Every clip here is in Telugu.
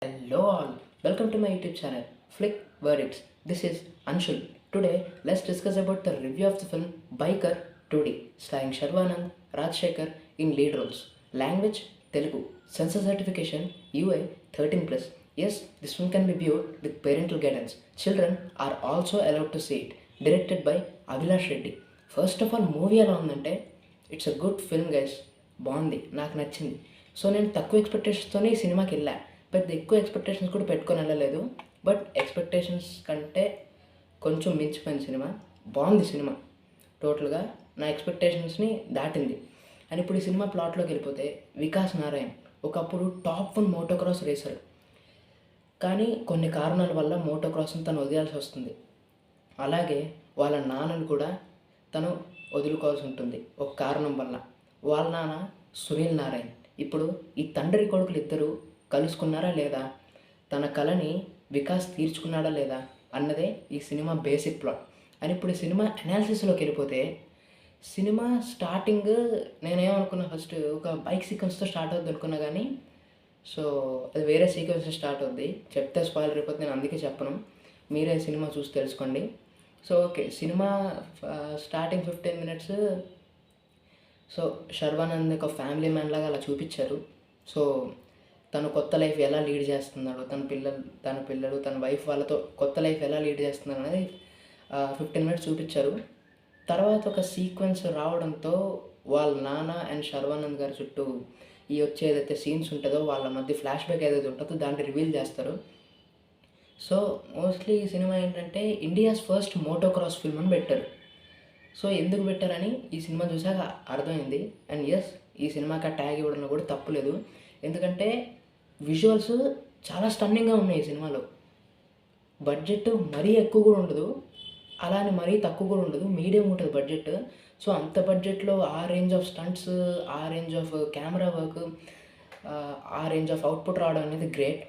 Hello all, welcome to my YouTube channel Flick Verdicts. This is Anshul. Today let's discuss about the review of the film Biker 2D starring Sharvanand, Rajshekhar in lead roles. Language Telugu. Censor certification UA 13+. Yes, this film can be viewed with parental guidance. Children are also allowed to see it. Directed by Abhilash Reddy. First of all movie ఎలా ఉందంటే it's a good film guys. బాగుంది, నాకు నచ్చింది. సో నేను తక్కువ ఎక్స్పెక్టేషన్స్తోనే ఈ సినిమాకి వెళ్ళా. పెద్ద ఎక్కువ ఎక్స్పెక్టేషన్స్ కూడా పెట్టుకొని వెళ్ళలేదు. బట్ ఎక్స్పెక్టేషన్స్ కంటే కొంచెం మించిపోయింది సినిమా. బాగుంది సినిమా, టోటల్గా నా ఎక్స్పెక్టేషన్స్ని దాటింది. అండ్ ఇప్పుడు ఈ సినిమా ప్లాట్లోకి వెళ్ళిపోతే, వికాస్ నారాయణ్ ఒకప్పుడు టాప్ 1 మోటోక్రాస్ రేసర్. కానీ కొన్ని కారణాల వల్ల మోటోక్రాస్ని తను వదిలాల్సి వస్తుంది. అలాగే వాళ్ళ నాన్నని కూడా తను వదులుకోవాల్సి ఉంటుంది ఒక కారణం వల్ల. వాళ్ళ నాన్న సునీల్ నారాయణ్. ఇప్పుడు ఈ తండ్రి కొడుకులు ఇద్దరు కలుసుకున్నారా లేదా, తన కళని వికాస్ తీర్చుకున్నాడా లేదా అన్నదే ఈ సినిమా బేసిక్ ప్లాట్. అని ఇప్పుడు ఈ సినిమా అనాలిసిస్లోకి వెళ్ళిపోతే, సినిమా స్టార్టింగ్ నేనేమనుకున్నా, ఫస్ట్ ఒక బైక్ సీక్వెన్స్తో స్టార్ట్ అవుద్ది అనుకున్నా, కానీ సో అది వేరే సీక్వెన్స్ స్టార్ట్ అవుద్ది. చెప్తే స్పాయిలర్ అయిపోతే, నేను అందుకే చెప్పను, మీరే సినిమా చూసి తెలుసుకోండి. So okay, cinema starting 15 minutes so Sharwanand ఒక ఫ్యామిలీ మ్యాన్ లాగా అలా చూపించారు. సో తను కొత్త లైఫ్ ఎలా లీడ్ చేస్తున్నాడు, తన పిల్లలు తన వైఫ్ వాళ్ళతో కొత్త లైఫ్ ఎలా లీడ్ చేస్తున్నాడు అనేది 15 minutes చూపించారు. తర్వాత ఒక సీక్వెన్స్ రావడంతో వాళ్ళ నాన్న అండ్ శర్వానంద్ గారి చుట్టూ ఈ వచ్చే ఏదైతే సీన్స్ ఉంటుందో, వాళ్ళ మధ్య ఫ్లాష్ బ్యాక్ ఏదైతే ఉంటుందో దాన్ని రివీల్ చేస్తారు. సో మోస్ట్లీ ఈ సినిమా ఏంటంటే ఇండియాస్ ఫస్ట్ మోటోక్రాస్ ఫిల్మ్ అని పెట్టారు. సో ఎందుకు పెట్టారని ఈ సినిమా చూసాక అర్థమైంది. అండ్ ఎస్, ఈ సినిమాకి ఆ ట్యాగ్ ఇవ్వడంలో కూడా తప్పులేదు. ఎందుకంటే విజువల్స్ చాలా స్టన్నింగ్గా ఉన్నాయి ఈ సినిమాలో. బడ్జెట్ మరీ ఎక్కువ కూడా ఉండదు, అలానే మరీ తక్కువ కూడా ఉండదు, మీడియం ఉంటుంది బడ్జెట్. సో అంత బడ్జెట్లో ఆ రేంజ్ ఆఫ్ స్టంట్స్, ఆ రేంజ్ ఆఫ్ కెమెరా వర్క్, ఆ రేంజ్ ఆఫ్ అవుట్పుట్ రావడం అనేది గ్రేట్.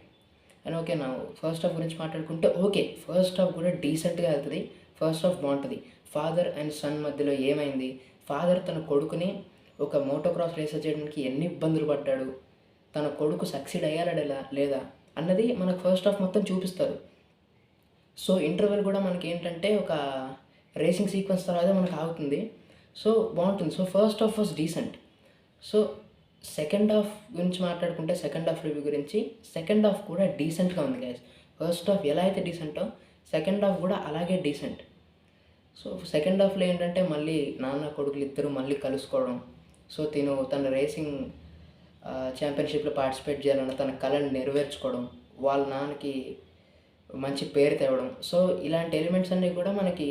అండ్ ఓకే, నా ఫస్ట్ హాఫ్ గురించి మాట్లాడుకుంటే, ఓకే ఫస్ట్ హాఫ్ కూడా డీసెంట్గా వెళ్తుంది. ఫస్ట్ హాఫ్ బాగుంటుంది. ఫాదర్ అండ్ సన్ మధ్యలో ఏమైంది, ఫాదర్ తన కొడుకుని ఒక మోటోక్రాస్ రేసర్ చేయడానికి ఎన్ని ఇబ్బందులు పడ్డాడు, తన కొడుకు సక్సీడ్ అయ్యాడా లేదా అన్నది మనకు ఫస్ట్ హాఫ్ మొత్తం చూపిస్తారు. సో ఇంటర్వెల్ కూడా మనకి ఏంటంటే ఒక రేసింగ్ సీక్వెన్స్ తర్వాత మనకు ఆగుతుంది. సో బాగుంటుంది. So first half was decent. So second half గురించి మాట్లాడుకుంటే, సెకండ్ హాఫ్ రివ్యూ గురించి, సెకండ్ హాఫ్ కూడా డీసెంట్గా ఉంది గైస్. ఫస్ట్ హాఫ్ ఎలా అయితే డీసెంటో సెకండ్ హాఫ్ కూడా అలాగే డీసెంట్. సో సెకండ్ హాఫ్లో ఏంటంటే మళ్ళీ నాన్న కొడుకులు ఇద్దరు మళ్ళీ కలుసుకోవడం, సో తన రేసింగ్ ఛాంపియన్షిప్లో పార్టిసిపేట్ చేయాలన్న తన కళని నెరవేర్చుకోవడం, వాళ్ళ నాన్నకి మంచి పేరు తేవడం. సో ఇలాంటి ఎలిమెంట్స్ అన్నీ కూడా మనకి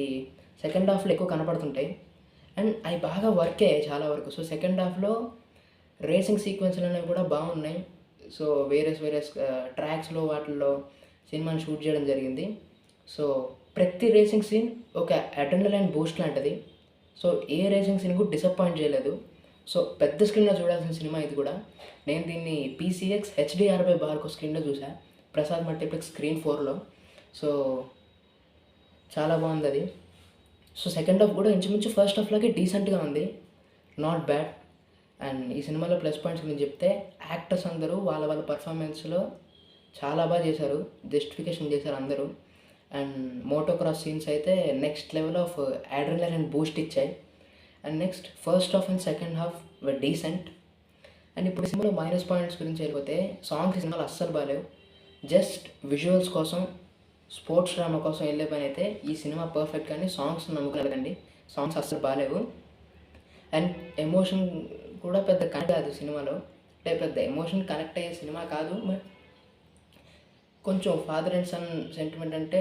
సెకండ్ హాఫ్లో ఎక్కువ కనపడుతుంటాయి. అండ్ అవి బాగా వర్క్ అయ్యాయి చాలా వరకు. సో సెకండ్ హాఫ్లో రేసింగ్ సీక్వెన్స్లు అనేవి కూడా బాగున్నాయి. సో వేరే ట్రాక్స్లో వాటిల్లో సినిమాని షూట్ చేయడం జరిగింది. సో ప్రతి రేసింగ్ సీన్ ఒక అడ్రినలైన్ బూస్ట్ లాంటిది. సో ఏ రేసింగ్ సీన్ కూడా డిసప్పాయింట్ చేయలేదు. సో పెద్ద స్క్రీన్లో చూడాల్సిన సినిమా ఇది కూడా. నేను దీన్ని PCX HD 60 స్క్రీన్లో చూసా, ప్రసాద్ మల్టీప్లెక్స్ స్క్రీన్ 4లో. సో చాలా బాగుంది అది. సో సెకండ్ హాఫ్ కూడా ఇంచుమించు ఫస్ట్ హాఫ్ లాగే డీసెంట్గా ఉంది, నాట్ బ్యాడ్. అండ్ ఈ సినిమాలో ప్లస్ పాయింట్స్ గురించి చెప్తే, యాక్టర్స్ అందరూ వాళ్ళ పర్ఫార్మెన్స్లో చాలా బాగా చేశారు, జస్టిఫికేషన్ చేశారు అందరూ. అండ్ మోటోక్రాస్ సీన్స్ అయితే next level of adrenaline boost ఇచ్చాయి. And next first half and second half very decent. And ఇప్పుడు సినిమాలో మైనస్ పాయింట్స్ గురించి వెళ్ళిపోతే, సాంగ్స్ ఈ సినిమాలో అస్సలు బాగాలేవు. జస్ట్ విజువల్స్ కోసం, స్పోర్ట్స్ డ్రామా కోసం వెళ్ళే పని అయితే ఈ సినిమా పర్ఫెక్ట్, కానీ సాంగ్స్ నమ్ముకోలేదండి. సాంగ్స్ అస్సలు బాగాలేవు. అండ్ ఎమోషన్ కూడా పెద్ద కనెక్ట్ కాదు సినిమాలో, అంటే పెద్ద ఎమోషన్ కనెక్ట్ అయ్యే సినిమా కాదు. బట్ కొంచెం ఫాదర్ అండ్ సన్ సెంటిమెంట్ అంటే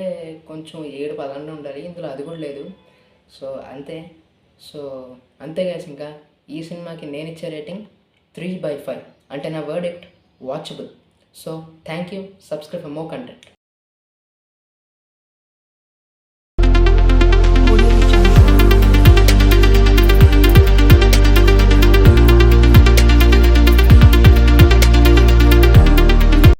కొంచెం 7-10 ఉండాలి, ఇందులో అది కూడా లేదు. సో అంతే. సో అంతే గైస్. ఇంకా ఈ సినిమాకి నేను ఇచ్చే రేటింగ్ 3/5, అంటే నా verdict watchable. So thank you. Subscribe for more content.